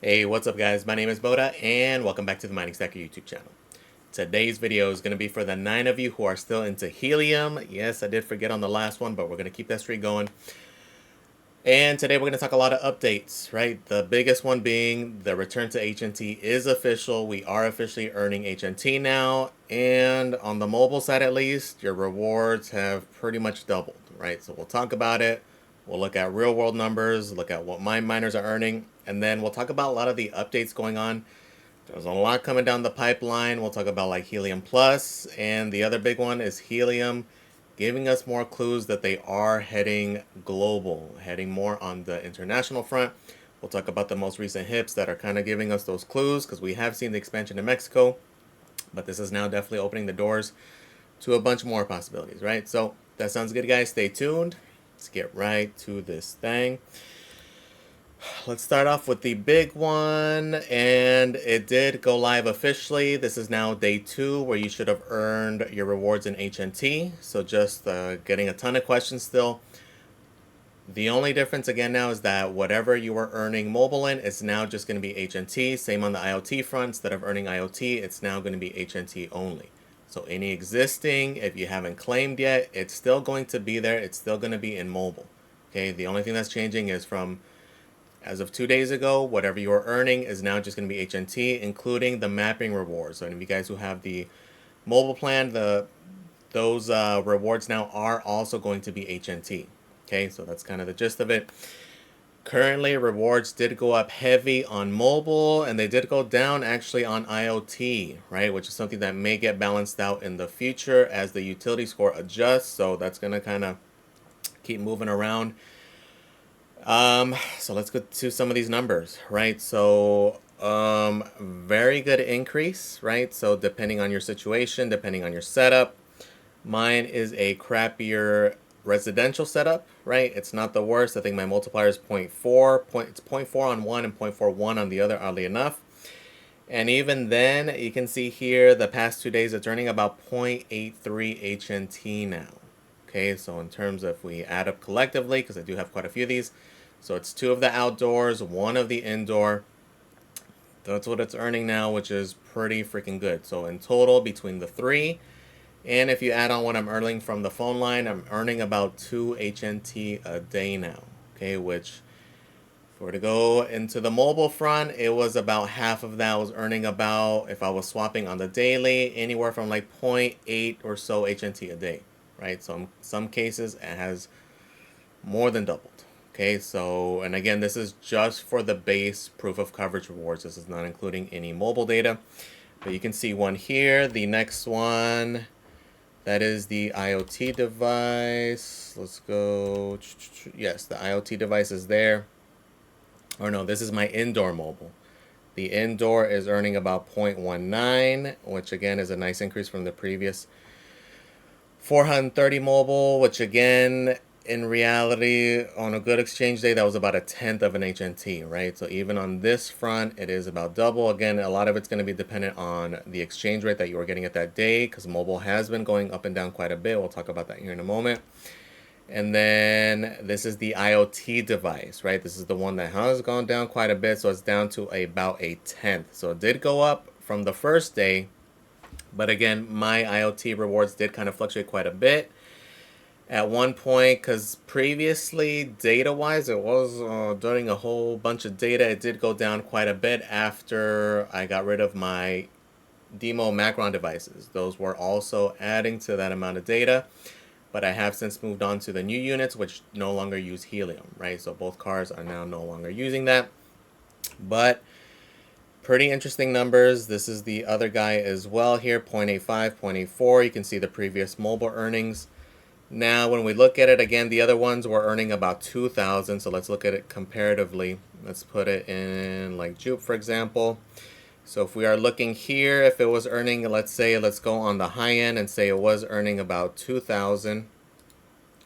Hey, what's up guys? My name is Boda and welcome back to the Mining Stacker YouTube channel. Today's video is going to be for the 9 of you who are still into Helium. Yes, I did forget on the last one, but we're going to keep that streak going. And today we're going to talk a lot of updates, right? The biggest one being the return to HNT is official. We are officially earning HNT now. And on the mobile side at least, your rewards have pretty much doubled, right? So we'll talk about it. We'll look at real world numbers, look at what my miners are earning, and then we'll talk about a lot of the updates going on. There's a lot coming down the pipeline. We'll talk about like Helium Plus, and the other big one is Helium giving us more clues that they are heading global, heading more on the international front. We'll talk about the most recent hips that are kind of giving us those clues because we have seen the expansion in Mexico, but this is now definitely opening the doors to a bunch more possibilities, right? So that sounds good, guys. Stay tuned. Let's get right to this thing. Let's start off with the big one, and it did go live officially. This is now day 2 where you should have earned your rewards in HNT. So just getting a ton of questions still. The only difference again now is that whatever you were earning mobile in, it's now just going to be HNT. Same on the IoT front. Instead of earning IoT, it's now going to be HNT only. So any existing, if you haven't claimed yet, it's still going to be there. It's still going to be in mobile. Okay, the only thing that's changing is from as of 2 days ago, whatever you are earning is now just going to be HNT, including the mapping rewards. So any of you guys who have the mobile plan, those rewards now are also going to be HNT. Okay, so that's kind of the gist of it. Currently, rewards did go up heavy on mobile, and they did go down actually on IoT, right? Which is something that may get balanced out in the future as the utility score adjusts. So that's going to kind of keep moving around. So let's go to some of these numbers, right? So, very good increase, right? So depending on your situation, depending on your setup, mine is a crappier residential setup, right? It's not the worst. I think my multiplier is 0.4. It's 0.4 on one and 0.41 on the other, oddly enough. And even then, you can see here the past 2 days, it's earning about 0.83 HNT now. Okay, so in terms of if we add up collectively, because I do have quite a few of these, so it's 2 of the outdoors, 1 of the indoor. That's what it's earning now, which is pretty freaking good. So in total, between the 3, and if you add on what I'm earning from the phone line, I'm earning about 2 HNT a day now. Okay, which if we were to go into the mobile front, it was about half of that. I was earning about, if I was swapping on the daily, anywhere from like 0.8 or so HNT a day, right? So in some cases, it has more than doubled. Okay, so, and again, this is just for the base proof of coverage rewards. This is not including any mobile data. But you can see one here. The next one, that is the IoT device. Let's go. Yes, the IoT device is there. Or no, this is my indoor mobile. The indoor is earning about 0.19, which again is a nice increase from the previous 430 mobile, which again, in reality, on a good exchange day, that was about 1/10 of an HNT, right? So even on this front, it is about double. Again, a lot of it's going to be dependent on the exchange rate that you were getting at that day, because mobile has been going up and down quite a bit. We'll talk about that here in a moment. And then this is the IoT device, right? This is the one that has gone down quite a bit, so it's down to about 1/10. So it did go up from the first day, but again, my IoT rewards did kind of fluctuate quite a bit at one point, because previously, data-wise, it was doing a whole bunch of data. It did go down quite a bit after I got rid of my demo Macron devices. Those were also adding to that amount of data, but I have since moved on to the new units, which no longer use Helium, right? So both cars are now no longer using that, but pretty interesting numbers. This is the other guy as well here, 0.85, 0.84. You can see the previous mobile earnings. Now, when we look at it again, the other ones were earning about 2,000. So let's look at it comparatively. Let's put it in like Jupe, for example. So if we are looking here, if it was earning, let's go on the high end and say it was earning about 2,000.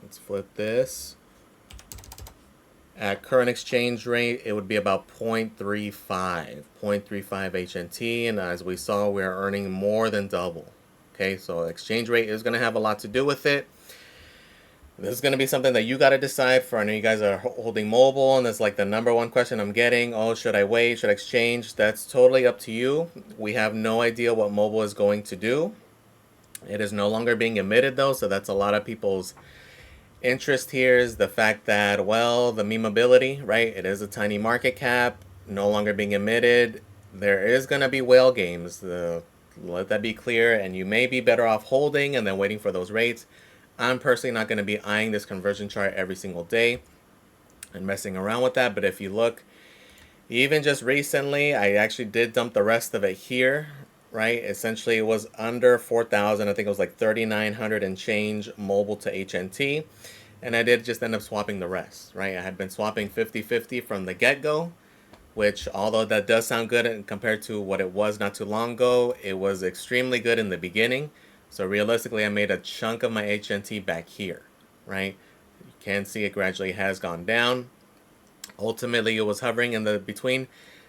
Let's flip this. At current exchange rate, it would be about 0.35 HNT. And as we saw, we are earning more than double. Okay, so exchange rate is going to have a lot to do with it. This is going to be something that you got to decide for. I know you guys are holding mobile, and it's like the number one question I'm getting. Oh, should I wait? Should I exchange? That's totally up to you. We have no idea what mobile is going to do. It is no longer being emitted, though, so that's a lot of people's interest here is the fact that, well, the memeability, right? It is a tiny market cap, no longer being emitted. There is going to be whale games. Let that be clear, and you may be better off holding and then waiting for those rates. I'm personally not going to be eyeing this conversion chart every single day and messing around with that. But if you look, even just recently, I actually did dump the rest of it here, right? Essentially, it was under 4,000. I think it was like 3,900 and change mobile to HNT. And I did just end up swapping the rest, right? I had been swapping 50-50 from the get-go, which although that does sound good compared to what it was not too long ago, it was extremely good in the beginning. So realistically, I made a chunk of my HNT back here, right? You can see it gradually has gone down. Ultimately, it was hovering in the between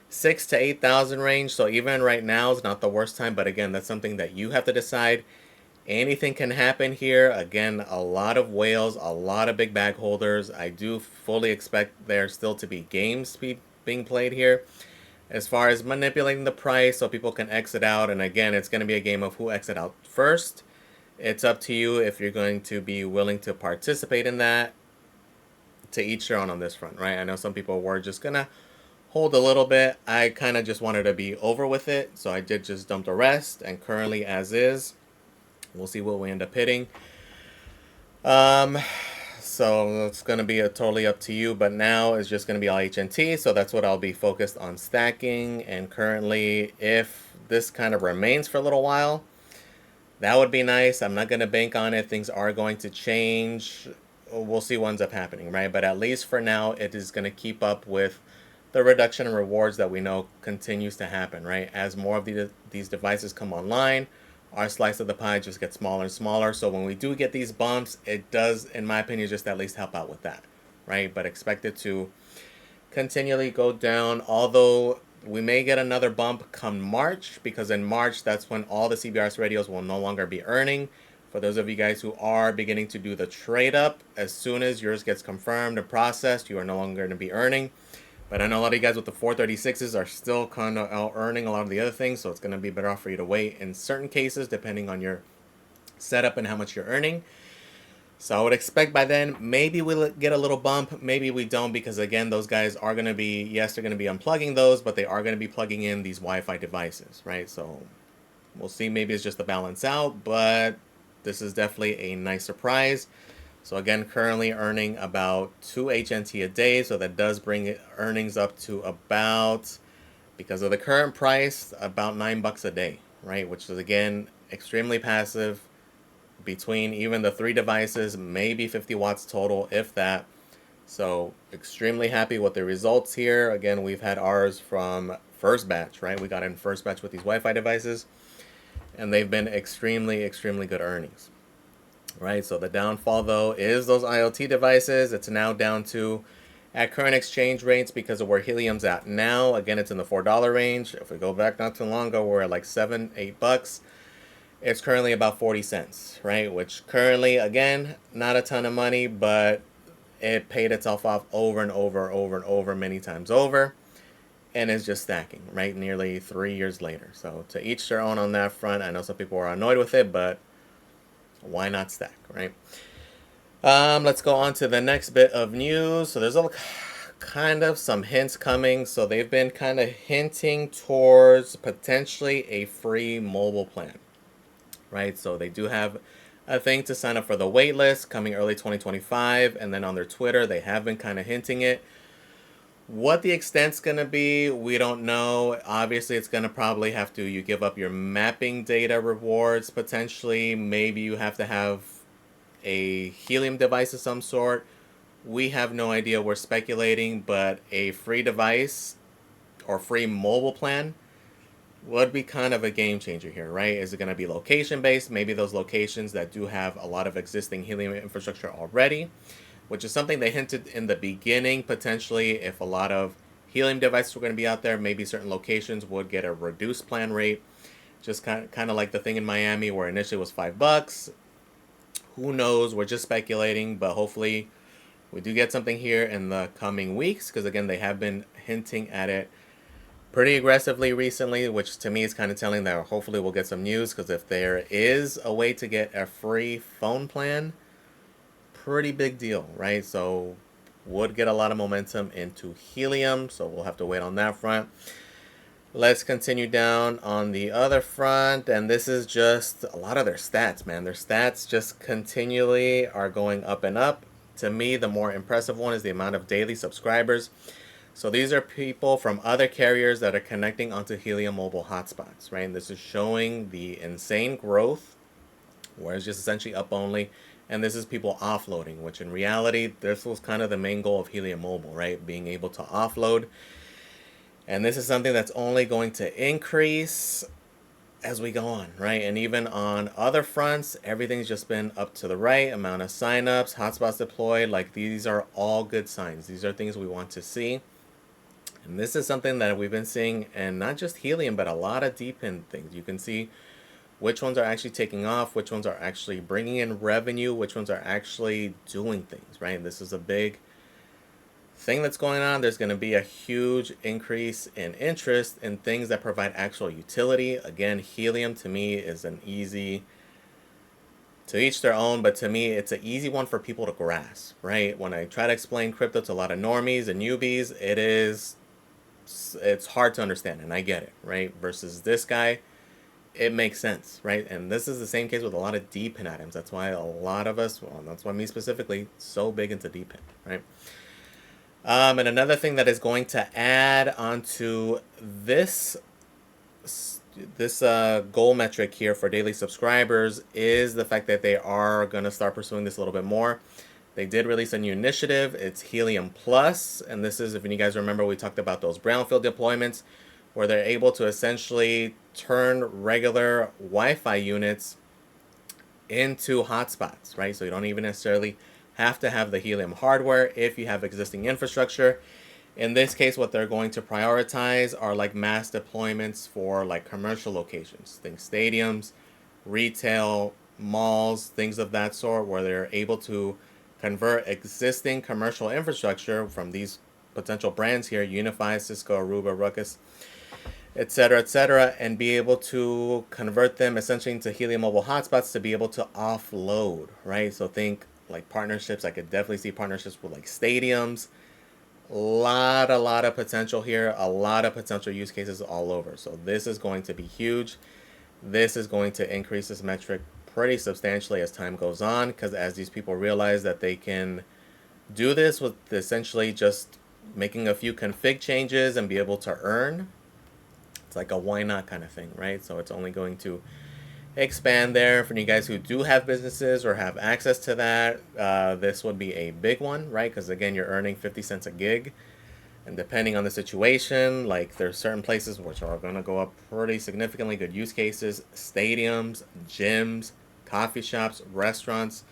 6 to 8,000 range. So even right now is not the worst time. But again, that's something that you have to decide. Anything can happen here. Again, a lot of whales, a lot of big bag holders. I do fully expect there still to be games being played here. As far as manipulating the price so people can exit out, and again, it's going to be a game of who exit out first. It's up to you if you're going to be willing to participate in that. To each their own on this front, right? I know some people were just going to hold a little bit. I kind of just wanted to be over with it, so I did just dump the rest, and currently as is. We'll see what we end up hitting. So it's going to be totally up to you, but now it's just going to be all HNT, so that's what I'll be focused on stacking. And currently, if this kind of remains for a little while, that would be nice. I'm not going to bank on it. Things are going to change. We'll see what ends up happening, right? But at least for now, it is going to keep up with the reduction in rewards that we know continues to happen, right? As more of these devices come online, our slice of the pie just gets smaller and smaller. So when we do get these bumps, it does, in my opinion, just at least help out with that, right? But expect it to continually go down, although we may get another bump come March, because in March, that's when all the CBRS radios will no longer be earning. For those of you guys who are beginning to do the trade up, as soon as yours gets confirmed and processed, you are no longer going to be earning. But I know a lot of you guys with the 436s are still kind of out earning a lot of the other things, so it's going to be better off for you to wait in certain cases, depending on your setup and how much you're earning. So I would expect by then, maybe we'll get a little bump, maybe we don't, because again, those guys are going to be, yes, they're going to be unplugging those, but they are going to be plugging in these Wi-Fi devices, right? So we'll see, maybe it's just a balance out, but this is definitely a nice surprise. So again, currently earning about 2 HNT a day, so that does bring earnings up to about, because of the current price, about $9 a day, right? Which is again extremely passive. Between even the 3 devices, maybe 50 watts total, if that. So extremely happy with the results here. Again, we've had ours from first batch, right? We got in first batch with these Wi-Fi devices, and they've been extremely, extremely good earnings. Right, so the downfall though is those IoT devices. It's now down to, at current exchange rates, because of where Helium's at now, again, it's in the $4 range. If we go back not too long ago, we're at like $7-8. It's currently about 40 cents, right? Which currently, again, not a ton of money, but it paid itself off over and over many times over, and is just stacking, right? Nearly 3 years later. So to each their own on that front. I know some people are annoyed with it, but why not stack, right? Let's go on to the next bit of news. So there's a kind of some hints coming. So they've been kind of hinting towards potentially a free mobile plan, right? So they do have a thing to sign up for the wait list coming early 2025. And then on their Twitter, they have been kind of hinting it. What the extent's going to be, we don't know. Obviously, it's going to probably have to, you give up your mapping data rewards, potentially. Maybe you have to have a Helium device of some sort. We have no idea. We're speculating, but a free device or free mobile plan would be kind of a game changer here, right? Is it going to be location based? Maybe those locations that do have a lot of existing Helium infrastructure already, which is something they hinted in the beginning. Potentially, if a lot of Helium devices were going to be out there, maybe certain locations would get a reduced plan rate. Just kind of like the thing in Miami where initially it was $5. Who knows? We're just speculating, but hopefully we do get something here in the coming weeks, because again, they have been hinting at it pretty aggressively recently, which to me is kind of telling that hopefully we'll get some news, because if there is a way to get a free phone plan, pretty big deal, right? So would get a lot of momentum into Helium, so we'll have to wait on that front. Let's continue down on the other front, and this is just a lot of their stats, man. Their stats just continually are going up and up. To me, the more impressive one is the amount of daily subscribers. So these are people from other carriers that are connecting onto Helium mobile hotspots, right? And this is showing the insane growth, where it's just essentially up only. And this is people offloading, which in reality, this was kind of the main goal of Helium Mobile, right? Being able to offload. And this is something that's only going to increase as we go on, right? And even on other fronts, everything's just been up to the right. Amount of signups, hotspots deployed, like these are all good signs. These are things we want to see. And this is something that we've been seeing, and not just Helium, but a lot of deep in things. You can see which ones are actually taking off, which ones are actually bringing in revenue, which ones are actually doing things, right? This is a big thing that's going on. There's going to be a huge increase in interest in things that provide actual utility. Again, Helium to me is an easy, to each their own, but to me it's an easy one for people to grasp, right? When I try to explain crypto to a lot of normies and newbies, it's hard to understand, and I get it, right? Versus this guy, it makes sense, right? And this is the same case with a lot of deep pin items. That's why a lot of us, well, that's why me specifically, so big into deep pin, right? And another thing that is going to add onto this goal metric here for daily subscribers is the fact that they are going to start pursuing this a little bit more. They did release a new initiative. It's Helium Plus, and this is, if you guys remember, we talked about those brownfield deployments where they're able to essentially turn regular Wi-Fi units into hotspots, right? So you don't even necessarily have to have the Helium hardware if you have existing infrastructure. In this case, what they're going to prioritize are like mass deployments for like commercial locations, think stadiums, retail, malls, things of that sort, where they're able to convert existing commercial infrastructure from these potential brands here, Unify, Cisco, Aruba, Ruckus, etc., and be able to convert them essentially into Helium mobile hotspots to be able to offload, right? So think like partnerships. I could definitely see partnerships with like stadiums. A lot of potential here, a lot of potential use cases all over. So this is going to be huge. This is going to increase this metric pretty substantially as time goes on, because as these people realize that they can do this with essentially just making a few config changes and be able to earn, it's like a why not kind of thing, right? So it's only going to expand there. For you guys who do have businesses or have access to that, this would be a big one, right? Because again, you're earning 50 cents a gig, and depending on the situation, like there's certain places which are going to go up pretty significantly. Good use cases, stadiums, gyms, coffee shops, restaurants,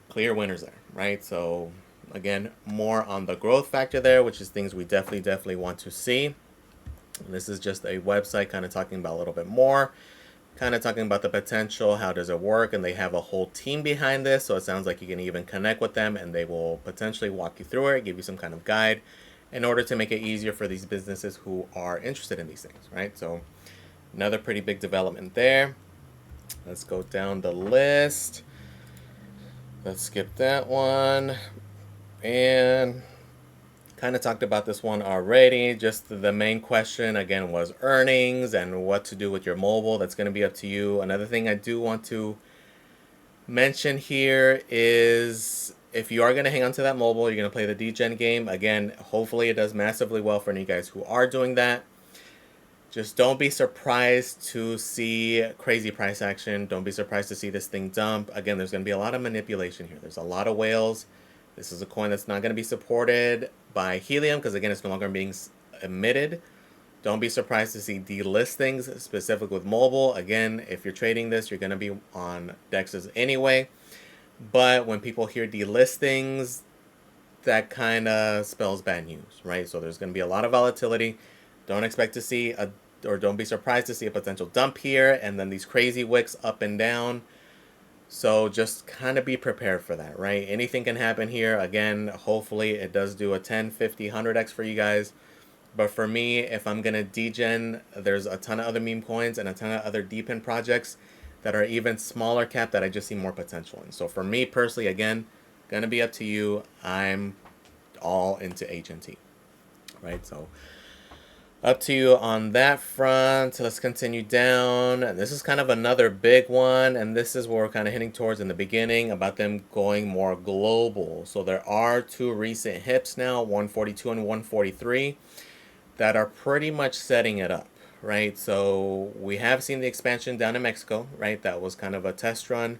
clear winners there, right? So again, more on the growth factor there, which is things we definitely want to see. This is just a website kind of talking about a little bit more, kind of talking about the potential, how does it work, and they have a whole team behind this, so it sounds like you can even connect with them and they will potentially walk you through it, give you some kind of guide in order to make it easier for these businesses who are interested in these things, right? So another pretty big development there. Let's go down the list. Let's skip that one. And kind of talked about this one already. Just the main question again was earnings and what to do with your mobile. That's going to be up to you. Another thing I do want to mention here is if you are going to hang on to that mobile, you're going to play the degen game. Again, hopefully it does massively well for you guys who are doing that. Just don't be surprised to see crazy price action. Don't be surprised to see this thing dump. Again, there's going to be a lot of manipulation here. There's a lot of whales. This is a coin that's not going to be supported by Helium because, again, it's no longer being emitted. Don't be surprised to see delistings, specifically with mobile. Again, if you're trading this, you're going to be on DEXs anyway. But when people hear delistings, that kind of spells bad news, right? So there's going to be a lot of volatility. Don't expect to see or don't be surprised to see a potential dump here, and then these crazy wicks up and down. So just kind of be prepared for that, right? Anything can happen here. Again, hopefully it does do a 10, 50, 100x for you guys. But for me, if I'm going to degen, there's a ton of other meme coins and a ton of other depin projects that are even smaller cap that I just see more potential in. So for me personally, again, going to be up to you. I'm all into HNT, right? So up to you on that front. Let's continue down. This is kind of another big one, and this is what we're kind of hitting towards in the beginning about them going more global. So there are two recent hips now, 142 and 143, that are pretty much setting it up, right? So we have seen the expansion down in Mexico, right? That was kind of a test run,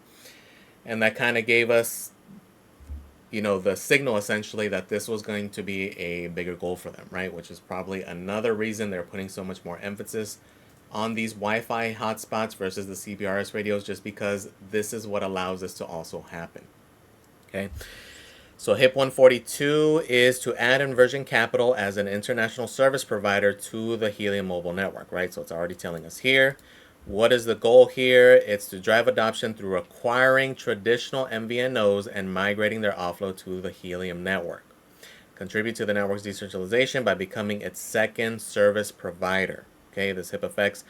and that kind of gave us, you know, the signal essentially that this was going to be a bigger goal for them, right? Which is probably another reason they're putting so much more emphasis on these Wi-Fi hotspots versus the CBRS radios, just because this is what allows this to also happen. Okay. So HIP 142 is to add Inversion Capital as an international service provider to the Helium mobile network, right? So it's already telling us here. What is the goal here? It's to drive adoption through acquiring traditional MVNOs and migrating their offload to the Helium network. Contribute to the network's decentralization by becoming its second service provider. Okay, this HIP affects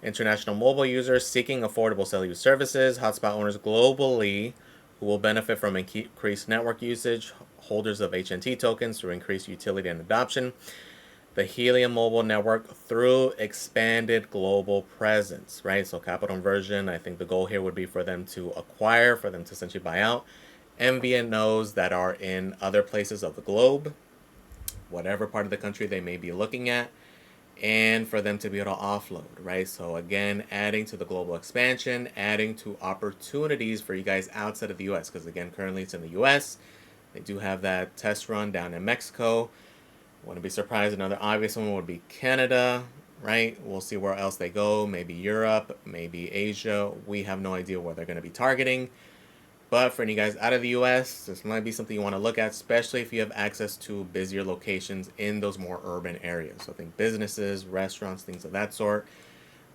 international mobile users seeking affordable cellular services, hotspot owners globally who will benefit from increased network usage, holders of HNT tokens through increased utility and adoption, the Helium mobile network through expanded global presence, right? So capital inversion, I think the goal here would be for them to acquire, for them to essentially buy out MVNOs that are in other places of the globe, whatever part of the country they may be looking at, and for them to be able to offload, right? So again, adding to the global expansion, adding to opportunities for you guys outside of the US, because again, currently it's in the US. They do have that test run down in Mexico. Wouldn't be surprised. Another obvious one would be Canada, right? We'll see where else they go. Maybe Europe, maybe Asia. We have no idea where they're going to be targeting. But for any guys out of the US, this might be something you want to look at, especially if you have access to busier locations in those more urban areas. So think businesses, restaurants, things of that sort.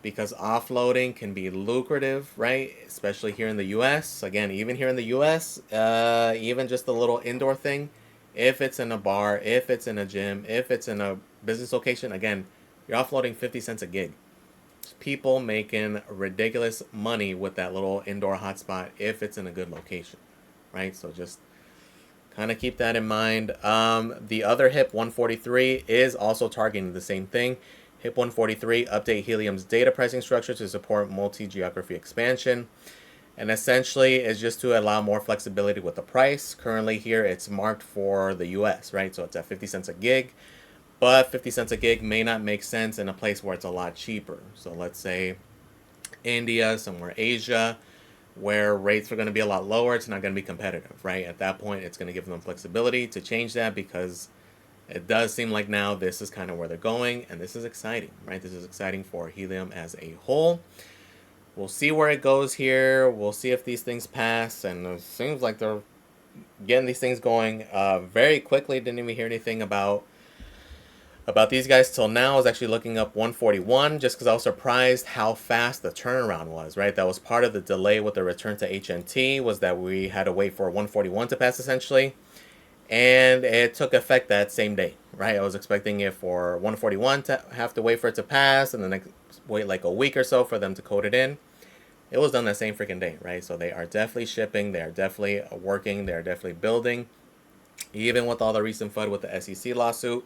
Because offloading can be lucrative, right? Especially here in the US. Again, even here in the US, even just a little indoor thing, if it's in a bar, if it's in a gym, if it's in a business location, again, you're offloading 50 cents a gig. People making ridiculous money with that little indoor hotspot if it's in a good location, right? So just kind of keep that in mind. The other HIP 143 is also targeting the same thing. HIP 143, update Helium's data pricing structure to support multi-geography expansion. And essentially is just to allow more flexibility with the price. Currently here it's marked for the US, right? So it's at 50 cents a gig. But 50 cents a gig may not make sense in a place where it's a lot cheaper. So let's say India, somewhere Asia, where rates are going to be a lot lower. It's not going to be competitive, right? At that point, it's going to give them flexibility to change that, because it does seem like now this is kind of where they're going, and this is exciting, right? This is exciting for Helium as a whole. We'll see where it goes here. We'll see if these things pass, and it seems like they're getting these things going very quickly. Didn't even hear anything about these guys till now. I was actually looking up 141 just because I was surprised how fast the turnaround was, right? That was part of the delay with the return to HNT, was that we had to wait for 141 to pass essentially. And it took effect that same day, right? I was expecting it for 141 to have to wait for it to pass and then wait like a week or so for them to code it in. It was done that same freaking day, right? So they are definitely shipping. They are definitely working. They are definitely building. Even with all the recent FUD with the SEC lawsuit,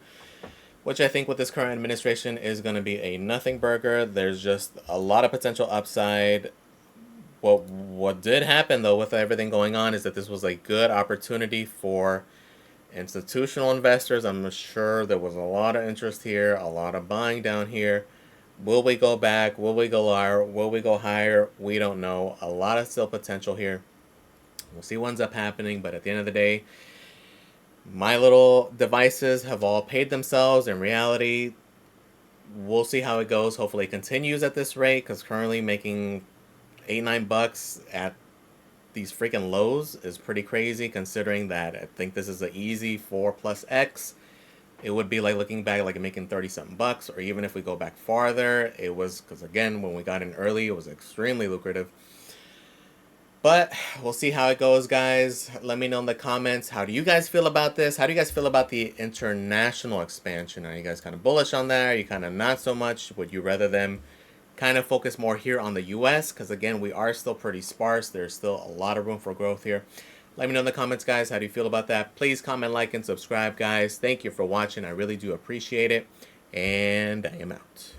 which I think with this current administration is going to be a nothing burger. There's just a lot of potential upside. What did happen, though, with everything going on is that this was a good opportunity for institutional investors. I'm sure there was a lot of interest here, a lot of buying down here. Will we go back? Will we go lower? Will we go higher? We don't know. A lot of still potential here. We'll see what ends up happening, but at the end of the day, my little devices have all paid themselves. In reality, we'll see how it goes. Hopefully it continues at this rate, because currently making $8-9 at these freaking lows is pretty crazy, considering that I think this is an easy 4+X. It would be like looking back, like making 30-something bucks, or even if we go back farther, it was, because again, when we got in early, it was extremely lucrative. But we'll see how it goes, guys. Let me know in the comments. How do you guys feel about this? How do you guys feel about the international expansion? Are you guys kind of bullish on that? Are you kind of not so much? Would you rather them kind of focus more here on the US? Because again, we are still pretty sparse. There's still a lot of room for growth here. Let me know in the comments, guys. How do you feel about that? Please comment, like, and subscribe, guys. Thank you for watching. I really do appreciate it. And I am out.